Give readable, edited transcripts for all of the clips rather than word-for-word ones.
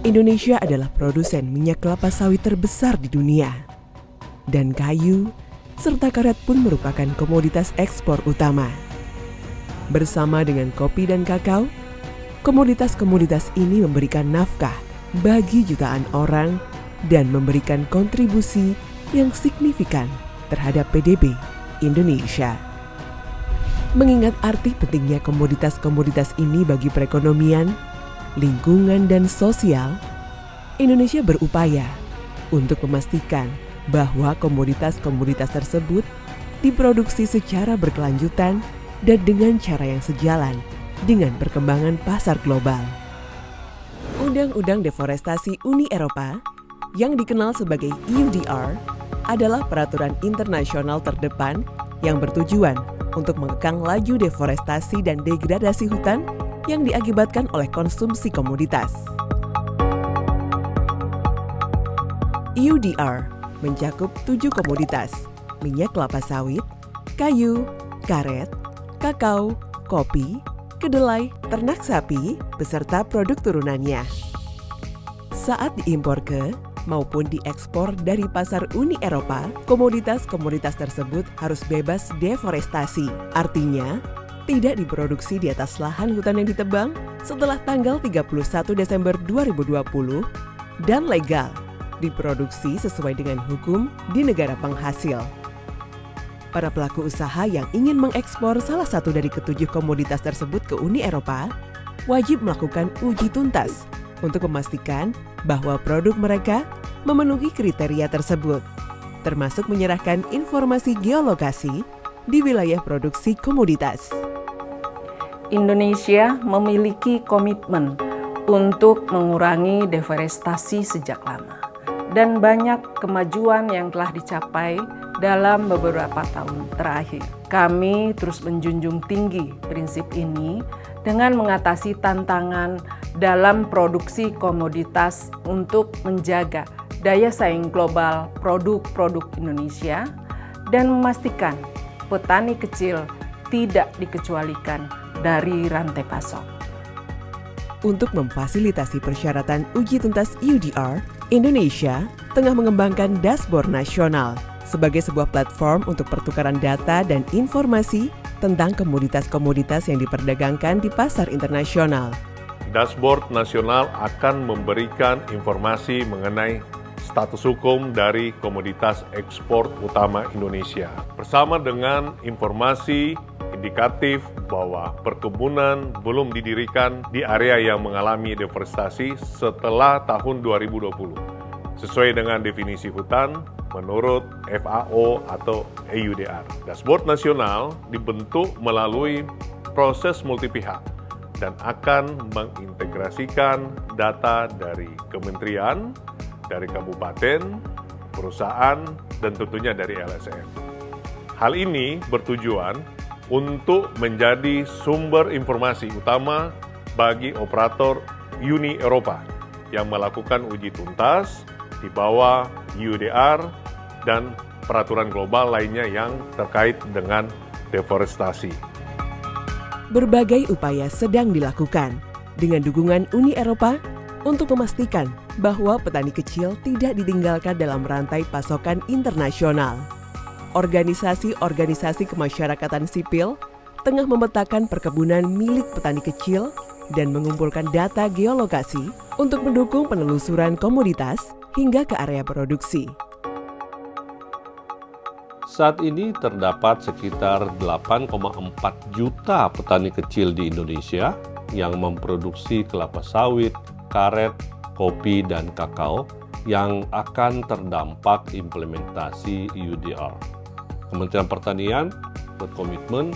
Indonesia adalah produsen minyak kelapa sawit terbesar di dunia. Dan kayu, serta karet pun merupakan komoditas ekspor utama. Bersama dengan kopi dan kakao, komoditas-komoditas ini memberikan nafkah bagi jutaan orang dan memberikan kontribusi yang signifikan terhadap PDB Indonesia. Mengingat arti pentingnya komoditas-komoditas ini bagi perekonomian, lingkungan, dan sosial, Indonesia berupaya untuk memastikan bahwa komoditas-komoditas tersebut diproduksi secara berkelanjutan dan dengan cara yang sejalan dengan perkembangan pasar global. Undang-Undang Deforestasi Uni Eropa yang dikenal sebagai EUDR adalah peraturan internasional terdepan yang bertujuan untuk mengekang laju deforestasi dan degradasi hutan yang diakibatkan oleh konsumsi komoditas. EUDR mencakup 7 komoditas: minyak kelapa sawit, kayu, karet, kakao, kopi, kedelai, ternak sapi, beserta produk turunannya. Saat diimpor ke maupun diekspor dari pasar Uni Eropa, komoditas-komoditas tersebut harus bebas deforestasi. Artinya, tidak diproduksi di atas lahan hutan yang ditebang setelah tanggal 31 Desember 2020 dan legal diproduksi sesuai dengan hukum di negara penghasil. Para pelaku usaha yang ingin mengekspor salah satu dari ketujuh komoditas tersebut ke Uni Eropa wajib melakukan uji tuntas untuk memastikan bahwa produk mereka memenuhi kriteria tersebut, termasuk menyerahkan informasi geolokasi di wilayah produksi komoditas. Indonesia memiliki komitmen untuk mengurangi deforestasi sejak lama, dan banyak kemajuan yang telah dicapai dalam beberapa tahun terakhir. Kami terus menjunjung tinggi prinsip ini dengan mengatasi tantangan dalam produksi komoditas untuk menjaga daya saing global produk-produk Indonesia dan memastikan petani kecil tidak dikecualikan dari rantai pasok. Untuk memfasilitasi persyaratan uji tuntas EUDR, Indonesia tengah mengembangkan dashboard nasional sebagai sebuah platform untuk pertukaran data dan informasi tentang komoditas-komoditas yang diperdagangkan di pasar internasional. Dashboard nasional akan memberikan informasi mengenai status hukum dari komoditas ekspor utama Indonesia, bersama dengan informasi indikatif bahwa perkebunan belum didirikan di area yang mengalami deforestasi setelah tahun 2020, sesuai dengan definisi hutan menurut FAO atau EUDR. Dashboard nasional dibentuk melalui proses multipihak dan akan mengintegrasikan data dari kementerian, dari kabupaten, perusahaan, dan tentunya dari LSM. Hal ini bertujuan untuk menjadi sumber informasi utama bagi operator Uni Eropa yang melakukan uji tuntas di bawah EUDR dan peraturan global lainnya yang terkait dengan deforestasi. Berbagai upaya sedang dilakukan dengan dukungan Uni Eropa untuk memastikan bahwa petani kecil tidak ditinggalkan dalam rantai pasokan internasional. Organisasi-organisasi kemasyarakatan sipil tengah memetakan perkebunan milik petani kecil dan mengumpulkan data geolokasi untuk mendukung penelusuran komoditas hingga ke area produksi. Saat ini terdapat sekitar 8,4 juta petani kecil di Indonesia yang memproduksi kelapa sawit, karet, kopi, dan kakao yang akan terdampak implementasi EUDR. Kementerian Pertanian berkomitmen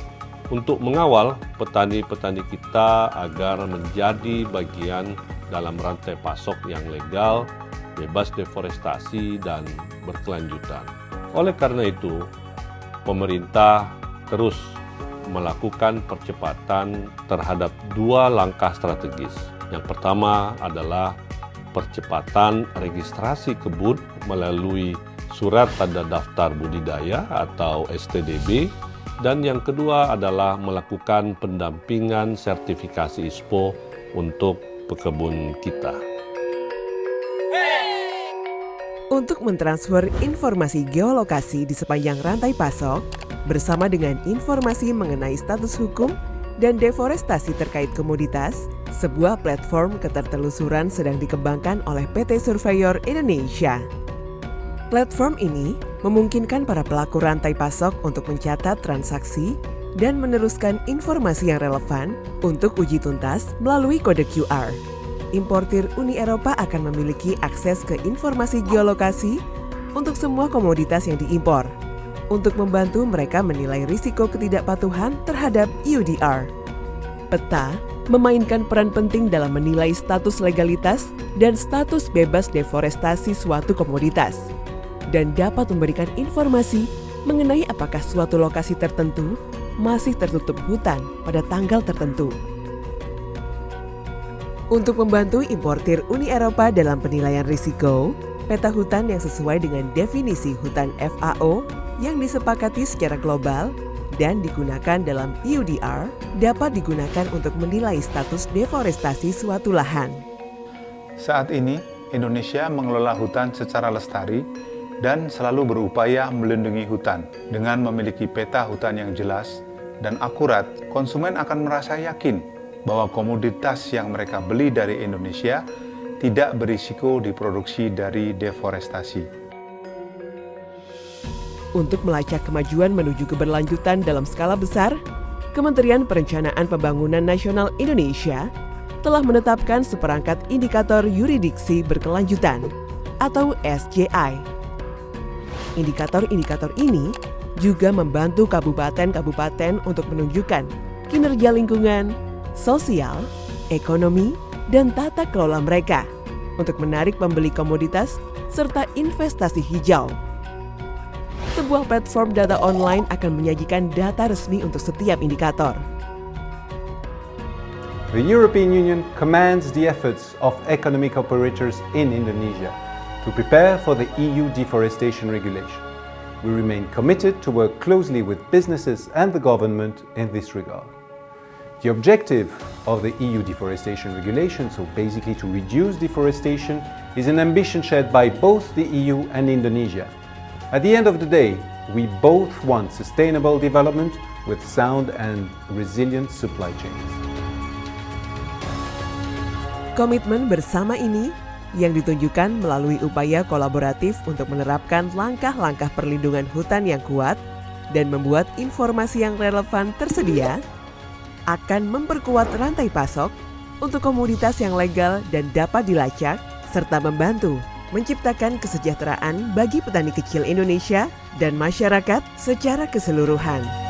untuk mengawal petani-petani kita agar menjadi bagian dalam rantai pasok yang legal, bebas deforestasi, dan berkelanjutan. Oleh karena itu, pemerintah terus melakukan percepatan terhadap 2 langkah strategis. Yang pertama adalah percepatan registrasi kebun melalui Surat Tanda Daftar Budidaya atau STDB, dan yang kedua adalah melakukan pendampingan sertifikasi ISPO untuk pekebun kita. untuk mentransfer informasi geolokasi di sepanjang rantai pasok bersama dengan informasi mengenai status hukum dan deforestasi terkait komoditas. Sebuah platform ketertelusuran sedang dikembangkan oleh PT Surveyor Indonesia. Platform ini memungkinkan para pelaku rantai pasok untuk mencatat transaksi dan meneruskan informasi yang relevan untuk uji tuntas melalui kode QR. Importir Uni Eropa akan memiliki akses ke informasi geolokasi untuk semua komoditas yang diimpor, untuk membantu mereka menilai risiko ketidakpatuhan terhadap EUDR. Peta memainkan peran penting dalam menilai status legalitas dan status bebas deforestasi suatu komoditas, dan dapat memberikan informasi mengenai apakah suatu lokasi tertentu masih tertutup hutan pada tanggal tertentu. Untuk membantu importir Uni Eropa dalam penilaian risiko, peta hutan yang sesuai dengan definisi hutan FAO yang disepakati secara global dan digunakan dalam EUDR dapat digunakan untuk menilai status deforestasi suatu lahan. Saat ini, Indonesia mengelola hutan secara lestari dan selalu berupaya melindungi hutan. Dengan memiliki peta hutan yang jelas dan akurat, konsumen akan merasa yakin bahwa komoditas yang mereka beli dari Indonesia tidak berisiko diproduksi dari deforestasi. Untuk melacak kemajuan menuju keberlanjutan dalam skala besar, Kementerian Perencanaan Pembangunan Nasional Indonesia telah menetapkan seperangkat indikator yurisdiksi berkelanjutan atau SJI. Indikator-indikator ini juga membantu kabupaten-kabupaten untuk menunjukkan kinerja lingkungan, sosial, ekonomi, dan tata kelola mereka untuk menarik pembeli komoditas serta investasi hijau. Sebuah platform data online akan menyajikan data resmi untuk setiap indikator. The European Union commends the efforts of economic operators in Indonesia to prepare for the EU deforestation regulation. We remain committed to work closely with businesses and the government in this regard. The objective of the EU deforestation regulation, so basically to reduce deforestation, is an ambition shared by both the EU and Indonesia. At the end of the day, we both want sustainable development with sound and resilient supply chains. Komitmen bersama ini yang ditunjukkan melalui upaya kolaboratif untuk menerapkan langkah-langkah perlindungan hutan yang kuat dan membuat informasi yang relevan tersedia akan memperkuat rantai pasok untuk komoditas yang legal dan dapat dilacak, serta membantu menciptakan kesejahteraan bagi petani kecil Indonesia dan masyarakat secara keseluruhan.